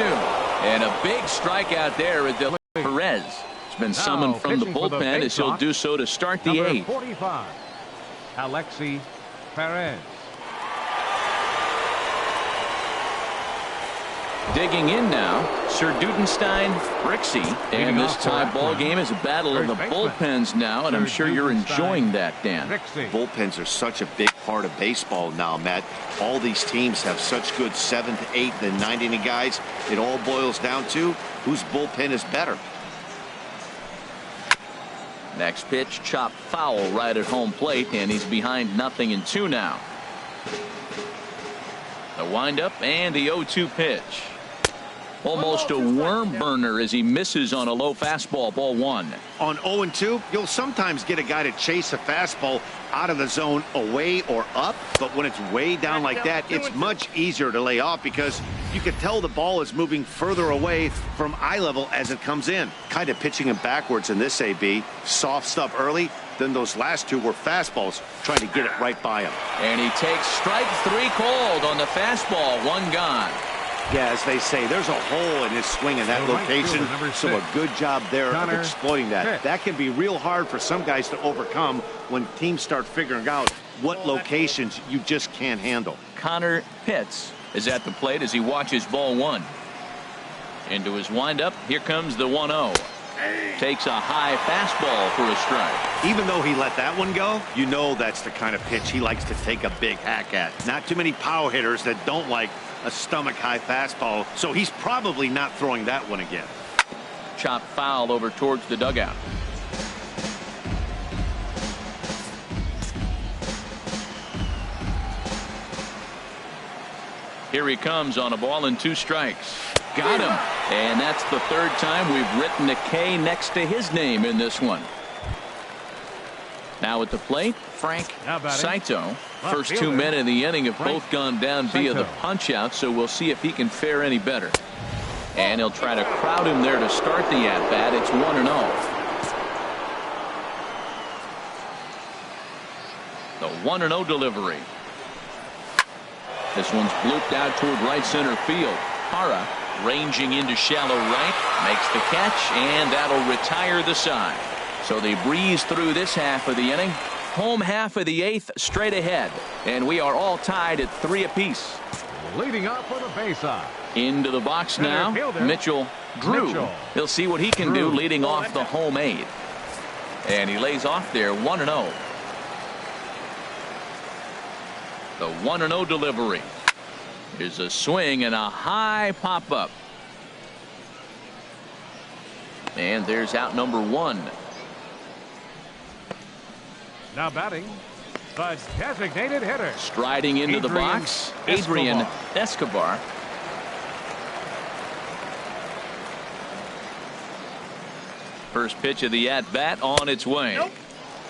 And a big strikeout there at Perez. It's been summoned from the bullpen as he'll do so to start the 8th. 45, Alexi Perez. Digging in now, Sir Dudenstein, Brixey, and this tie ball game is a battle of the bullpens now, and I'm sure you're enjoying that, Dan. Bullpens are such a big part of baseball now, Matt. All these teams have such good 7th, 8th, and 9th inning guys. It all boils down to whose bullpen is better. Next pitch, chopped foul right at home plate, and he's behind 0-2 now. The windup and the 0-2 pitch. Almost a worm burner as he misses on a low fastball. Ball 1. On 0-2, you'll sometimes get a guy to chase a fastball out of the zone away or up, but when it's way down like that, it's much easier to lay off because you can tell the ball is moving further away from eye level as it comes in. Kind of pitching him backwards in this AB. Soft stuff early, then those last 2 were fastballs, trying to get it right by him. And he takes strike 3 called on the fastball. 1 gone. Yeah, as they say, there's a hole in his swing in that location, so a good job there of exploiting that. That can be real hard for some guys to overcome when teams start figuring out what locations you just can't handle. Connor Pitts is at the plate as he watches ball 1. Into his windup, here comes the 1-0. Takes a high fastball for a strike. Even though he let that one go, you know that's the kind of pitch he likes to take a big hack at. Not too many power hitters that don't like a stomach high fastball, so he's probably not throwing that one again. Chop foul over towards the dugout. Here he comes on a ball and 2 strikes. Got him. And that's the 3rd time we've written a K next to his name in this one. Now at the plate, Frank Saito. First 2 fielder, men in the inning have Frank both gone down via the punch out, so we'll see if he can fare any better. And he'll try to crowd him there to start the at bat. It's 1-0. The 1-0 delivery. This one's blooped out toward right center field. Hara ranging into shallow right, makes the catch, and that'll retire the side. So they breeze through this half of the inning. Home half of the 8th straight ahead, and we are all tied at 3 apiece. Leading off for the Baysox. Into the box now, Mitchell Drew. He'll see what he can do leading off the home 8. And he lays off there 1-0. The 1-0 delivery. Here's a swing and a high pop-up. And there's out number 1. Now batting, the designated hitter. Striding into the box, Adrian Escobar. First pitch of the at-bat on its way.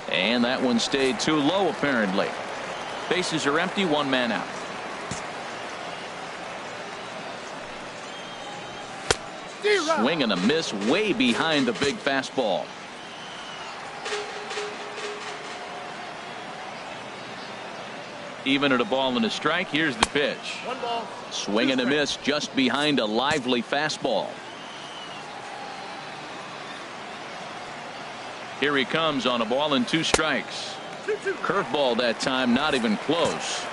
And that one stayed too low, apparently. Bases are empty, 1 man out. Swing and a miss way behind the big fastball. Even at a ball and a strike, here's the pitch. 1 ball. Swing and a miss just behind a lively fastball. Here he comes on a ball and 2 strikes. Curveball that time, not even close.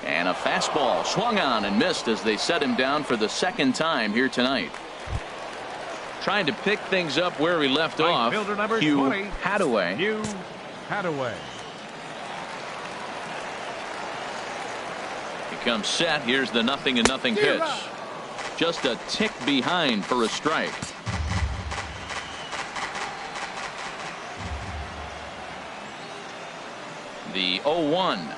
And a fastball swung on and missed as they set him down for the 2nd time here tonight. Trying to pick things up where he left off. Hugh Hadaway. Hugh Hadaway. He comes set. Here's the 0-0 pitch. Just a tick behind for a strike. The 0-1.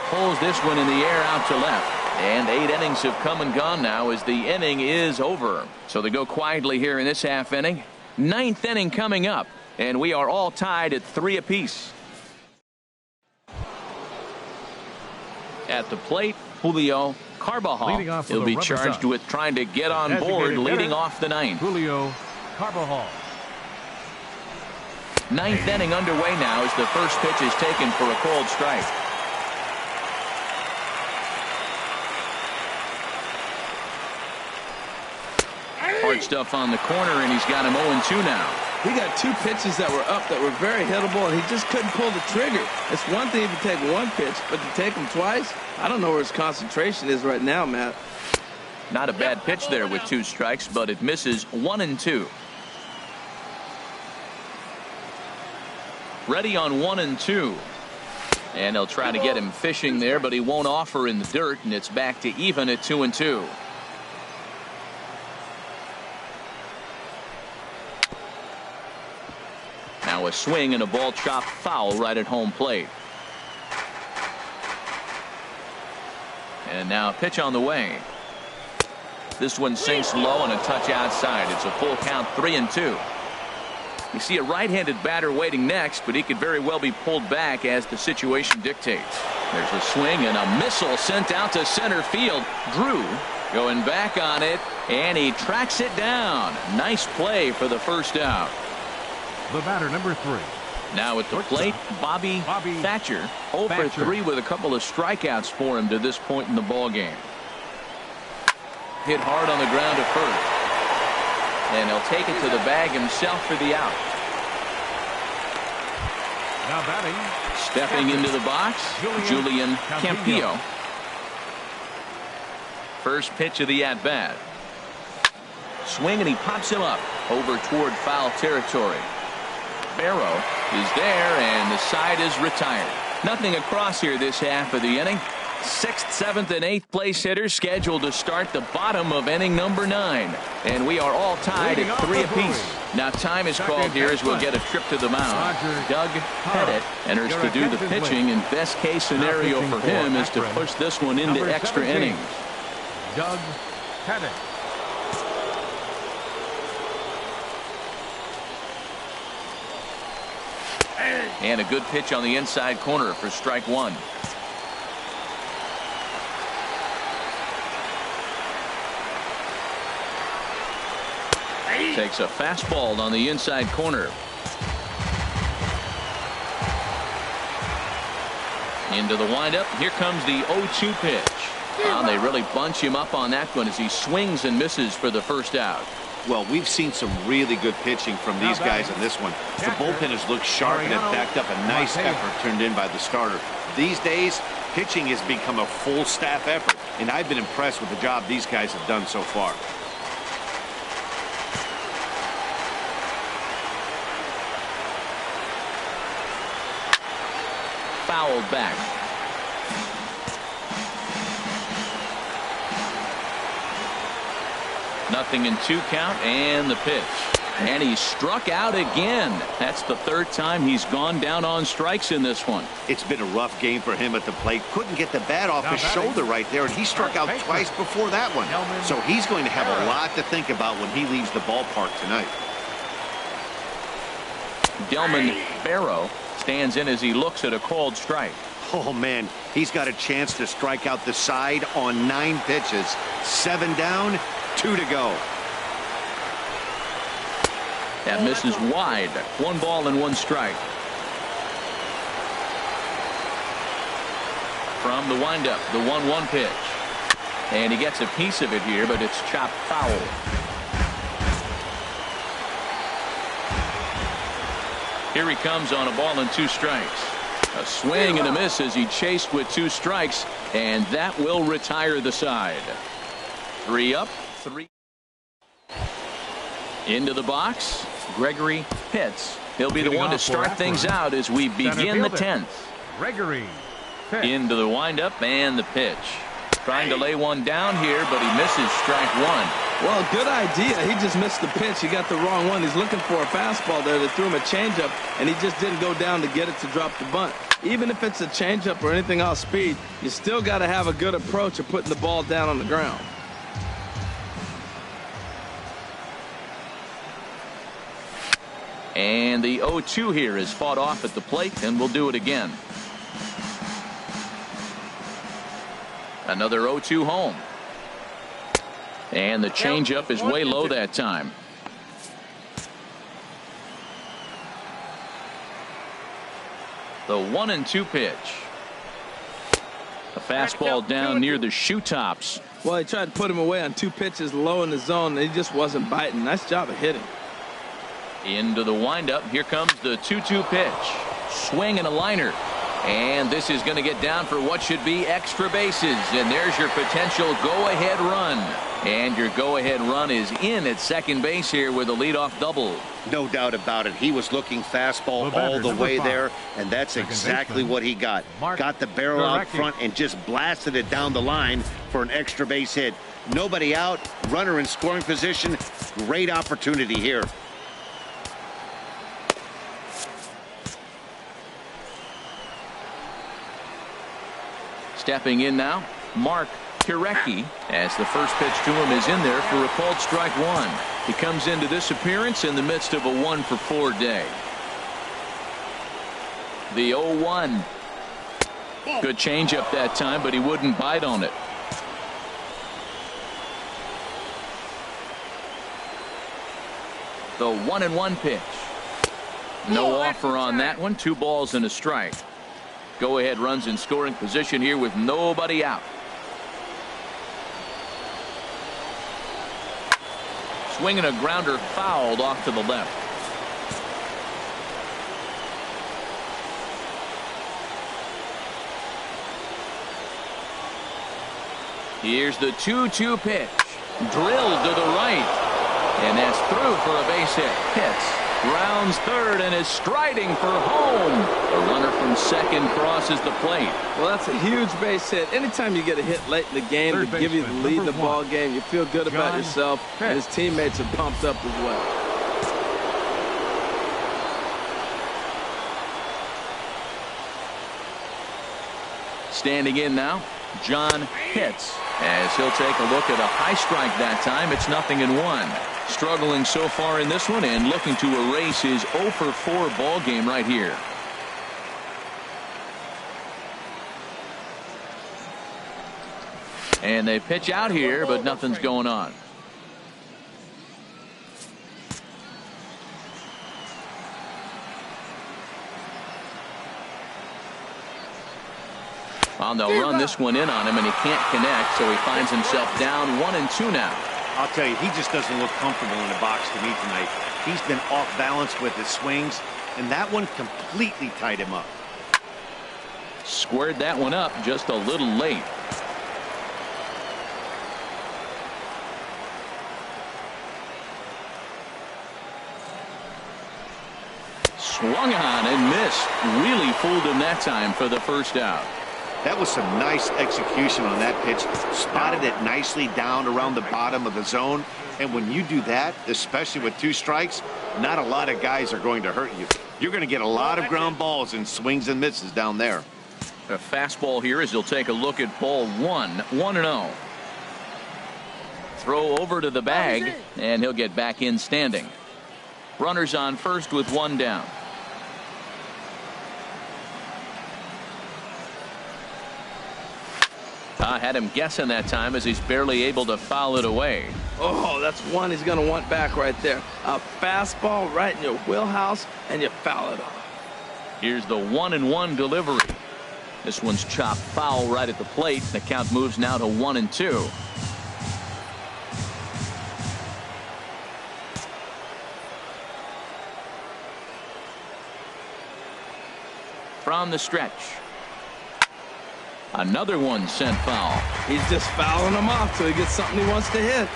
Pulls this one in the air out to left. And 8 innings have come and gone now as the inning is over. So they go quietly here in this half inning. 9th inning coming up. And we are all tied at 3 apiece. At the plate, Julio Carbajal. He'll be charged with trying to get on board leading off the 9th. Julio Carbajal. 9th inning underway now as the first pitch is taken for a called strike. Hard stuff on the corner, and he's got him 0-2 now. He got 2 pitches that were up that were very hittable, and he just couldn't pull the trigger. It's one thing if you take 1 pitch, but to take him twice, I don't know where his concentration is right now, Matt. Not a bad pitch there with 2 strikes, but it misses 1-2. Ready on 1-2. And they'll try to get him fishing there, but he won't offer in the dirt, and it's back to even at 2-2. Now a swing and a ball chopped foul right at home plate. And now a pitch on the way. This one sinks low and a touch outside. It's a full count, 3-2. You see a right-handed batter waiting next, but he could very well be pulled back as the situation dictates. There's a swing and a missile sent out to center field. Drew going back on it, and he tracks it down. Nice play for the first out. The batter, number 3. Now at the plate, Bobby Thatcher. 0 for 3 with a couple of strikeouts for him to this point in the ball game. Hit hard on the ground to first. And he'll take it to the bag himself for the out. Now batting. Stepping into the box, Julian Campillo. First pitch of the at-bat. Swing and he pops him up over toward foul territory. Barrow is there, and the side is retired. Nothing across here this half of the inning. 6th, 7th, and 8th place hitters scheduled to start the bottom of inning number 9. And we are all tied at 3 apiece. Now time is called here as we'll get a trip to the mound. Doug Pettit enters to do the pitching, and best case scenario for him is to push this one into extra innings. Doug Pettit. And a good pitch on the inside corner for strike one. Takes a fastball on the inside corner. Into the windup. Here comes the 0-2 pitch. They really bunch him up on that one as he swings and misses for the first out. Well, we've seen some really good pitching from these guys in this one. The bullpen has looked sharp and it backed up a nice effort turned in by the starter. These days, pitching has become a full staff effort, and I've been impressed with the job these guys have done so far. Fouled back. Nothing in 2 count and the pitch. And he struck out again. That's the 3rd time he's gone down on strikes in this one. It's been a rough game for him at the plate. Couldn't get the bat off his shoulder right there, and he struck out twice before that one. So he's going to have a lot to think about when he leaves the ballpark tonight. Delman Barrow stands in as he looks at a called strike. Oh, man, he's got a chance to strike out the side on 9 pitches. 7 down, 2 to go. That misses wide. 1 ball and 1 strike. From the windup, the 1-1 pitch. And he gets a piece of it here, but it's chopped foul. Here he comes on a ball and 2 strikes. A swing and a miss as he chased with 2 strikes, and that will retire the side. 3 up, 3. Into the box, Gregory Pitts. He'll be the one to start things out as we begin the 10th. Gregory Pitts. Into the windup and the pitch. Trying to lay one down here, but he misses strike 1. Well, good idea. He just missed the pitch. He got the wrong one. He's looking for a fastball there. They threw him a changeup, and he just didn't go down to get it to drop the bunt. Even if it's a changeup or anything off speed, you still got to have a good approach of putting the ball down on the ground. And the 0-2 here is fought off at the plate, and we'll do it again. Another 0-2 home. And the changeup is way low that time. The 1-2 pitch. A fastball down near the shoe tops. Well, he tried to put him away on 2 pitches low in the zone, and he just wasn't biting. Nice job of hitting. Into the windup. Here comes the 2-2 pitch. Swing and a liner. And this is going to get down for what should be extra bases. And there's your potential go-ahead run. And your go-ahead run is in at second base here with a leadoff double. No doubt about it. He was looking fastball all the way there, and that's exactly what he got. Got the barrel out front and just blasted it down the line for an extra base hit. Nobody out, runner in scoring position. Great opportunity here. Stepping in now, Mark Kirecki, as the first pitch to him is in there for a called strike 1. He comes into this appearance in the midst of a 1-for-4 day. The 0-1. Good changeup that time, but he wouldn't bite on it. The 1-1 pitch. No offer on that one. 2 balls and a strike. Go-ahead runs in scoring position here with nobody out. Swinging a grounder fouled off to the left. Here's the 2-2 pitch. Drilled to the right. And that's through for a base hit. Pitts rounds third and is striding for home. The runner from second crosses the plate. Well, that's a huge base hit. Anytime you get a hit late in the game to give you the lead in the ball game, you feel good about yourself, and his teammates are pumped up as well. Standing in now, John Pitts, as he'll take a look at a high strike that time. It's 0-1. Struggling so far in this one and looking to erase his 0-for-4 ball game right here. And they pitch out here, but nothing's going on. Well, they'll run this one in on him, and he can't connect, so he finds himself down 1-2 now. I'll tell you, he just doesn't look comfortable in the box to me tonight. He's been off balance with his swings, and that one completely tied him up. Squared that one up just a little late. Swung on and missed. Really fooled him that time for the first out. That was some nice execution on that pitch. Spotted it nicely down around the bottom of the zone. And when you do that, especially with 2 strikes, not a lot of guys are going to hurt you. You're going to get a lot of ground balls and swings and misses down there. A fastball here as he'll take a look at ball 1-0. Throw over to the bag, and he'll get back in standing. Runners on first with 1 down. Had him guessing that time as he's barely able to foul it away. Oh, that's one he's going to want back right there. A fastball right in your wheelhouse, and you foul it off. Here's the 1-1 delivery. This one's chopped foul right at the plate. The count moves now to 1-2. From the stretch. Another one sent foul. He's just fouling them off till he gets something he wants to hit.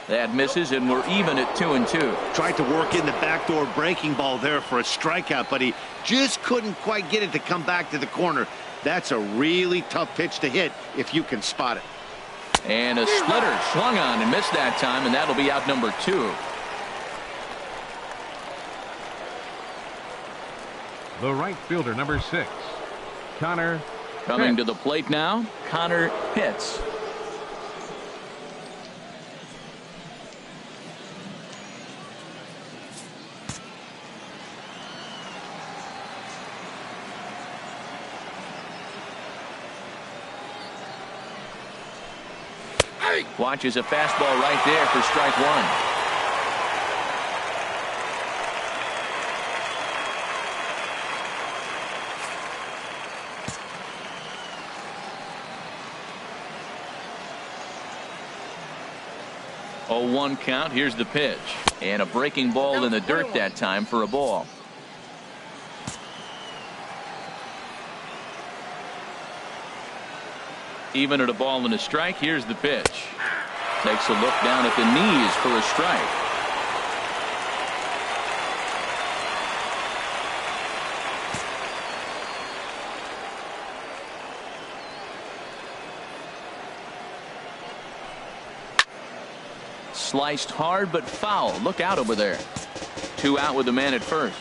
That misses, and we're even at 2-2. Tried to work in the backdoor breaking ball there for a strikeout, but he just couldn't quite get it to come back to the corner. That's a really tough pitch to hit if you can spot it. And a splitter swung on and missed that time, and that'll be out number 2. The right fielder, number 6, Connor. Coming to the plate now, Connor Pitts. Watches a fastball right there for strike 1. Oh, 1 count. Here's the pitch. And a breaking ball in the dirt that time for a ball. Even at a ball and a strike. Here's the pitch. Takes a look down at the knees for a strike. Sliced hard but foul. Look out over there. 2 out with the man at first.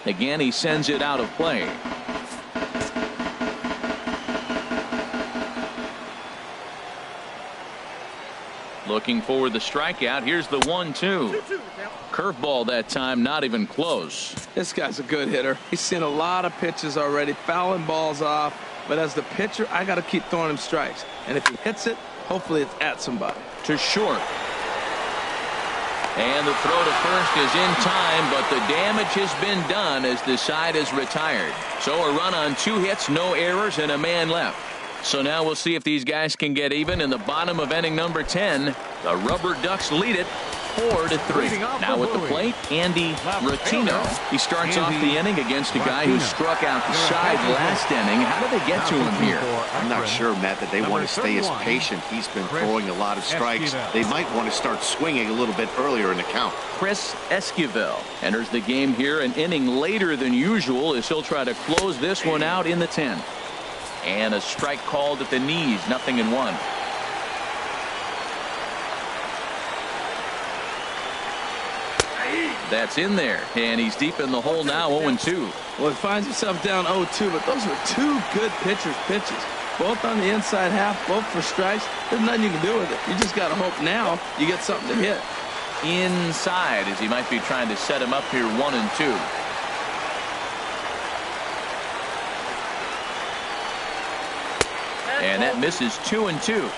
Again, he sends it out of play. Looking for the strikeout. Here's the 1-2. Curveball that time, not even close. This guy's a good hitter. He's seen a lot of pitches already, fouling balls off. But as the pitcher, I got to keep throwing him strikes. And if he hits it, hopefully it's at somebody. To short. And the throw to first is in time, but the damage has been done as the side is retired. So a run on 2 hits, no errors, and a man left. So now we'll see if these guys can get even in the bottom of inning number 10. The Rubberducks lead it 4-3. Now with the plate, Andy Rotino. He starts off the inning against a guy who struck out the side last inning. How did they get to him here? I'm not sure, Matt, that they want to stay as patient. He's been throwing a lot of strikes. They might want to start swinging a little bit earlier in the count. Chris Esquivel enters the game here an inning later than usual as he'll try to close this one out in the 10th. And a strike called at the knees, 0-1. That's in there, and he's deep in the hole now, 0-2. Well, he finds himself down 0-2, but those were 2 good pitchers' pitches. both on the inside half, both for strikes. There's nothing you can do with it. You just got to hope now you get something to hit. Inside, as he might be trying to set him up here, 1-2. And that misses, 2-2.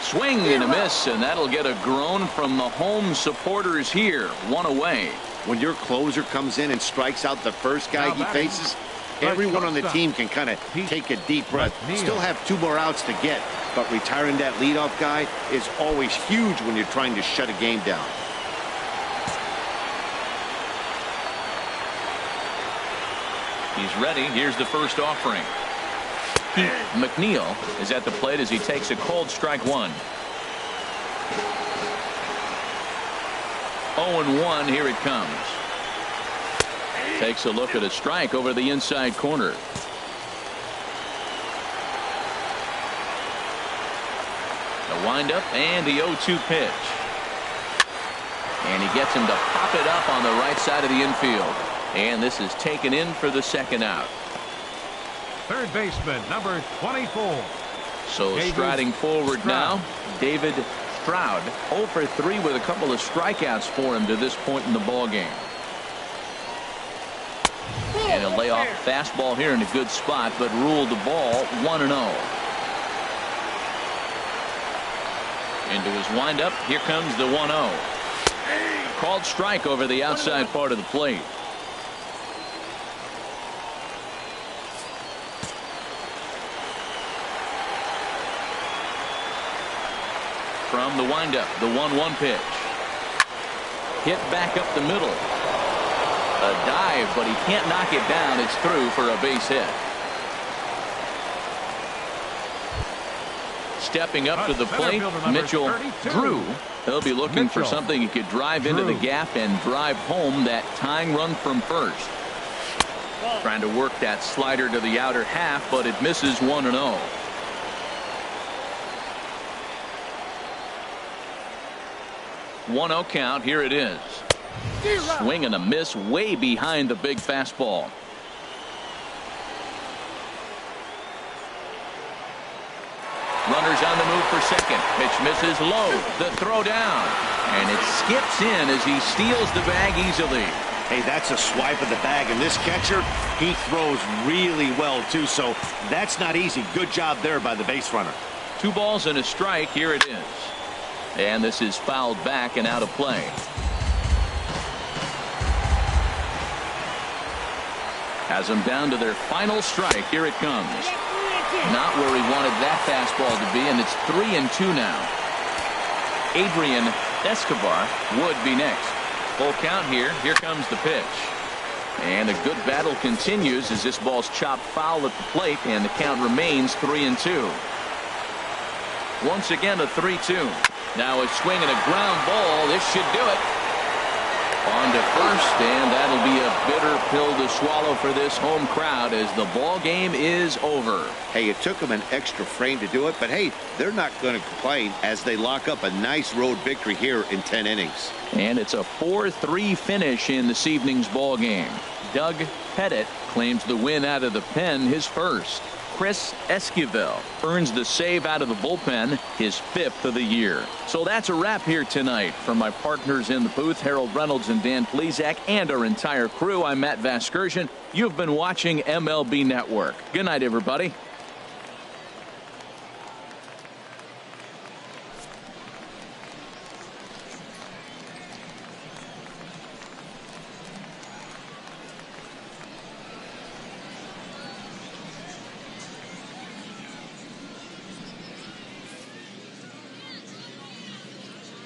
Swing and a miss, and that'll get a groan from the home supporters here. 1 away. When your closer comes in and strikes out the first guy he faces, everyone on the team can kind of take a deep breath. Still have 2 more outs to get, but retiring that leadoff guy is always huge when you're trying to shut a game down. He's ready. Here's the first offering. McNeil is at the plate as he takes a cold strike 1. 0-1. Here it comes. Takes a look at a strike over the inside corner. The windup and the 0-2 pitch. And he gets him to pop it up on the right side of the infield. And this is taken in for the second out. Third baseman, number 24. So striding forward now, David Stroud. 0 for 3 with a couple of strikeouts for him to this point in the ball game. And a layoff fastball here in a good spot, but ruled the ball 1-0. Into his windup. Here comes the 1-0. Called strike over the outside part of the plate. From the windup, the 1-1 pitch. Hit back up the middle. A dive, but he can't knock it down. It's through for a base hit. Stepping up to the plate, Mitchell Drew. He'll be looking for something he could drive into the gap and drive home that tying run from first. Trying to work that slider to the outer half, but it misses. 1-0. One-0 count. Here it is. Swing and a miss way behind the big fastball. Runners on the move for second. Pitch misses low. The throw down. And it skips in as he steals the bag easily. Hey, that's a swipe of the bag. And this catcher, he throws really well, too. So that's not easy. Good job there by the base runner. 2 balls and a strike. Here it is. And this is fouled back and out of play. Has them down to their final strike. Here it comes. Not where he wanted that fastball to be, and it's 3-2 now. Adrian Escobar would be next. Full count here. Here comes the pitch. And a good battle continues as this ball's chopped foul at the plate, and the count remains 3-2. Once again a 3-2. Now a swing and a ground ball. This should do it. On to first, and that'll be a bitter pill to swallow for this home crowd as the ball game is over. Hey, it took them an extra frame to do it, but hey, they're not going to complain as they lock up a nice road victory here in 10 innings. And it's a 4-3 finish in this evening's ball game. Doug Pettit claims the win out of the pen, his first. Chris Esquivel earns the save out of the bullpen, his 5th of the year. So that's a wrap here tonight. From my partners in the booth, Harold Reynolds and Dan Plesac, and our entire crew, I'm Matt Vasgersian. You've been watching MLB Network. Good night, everybody.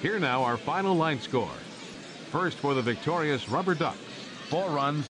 Here now our final line score. First for the victorious Rubberducks. 4 runs.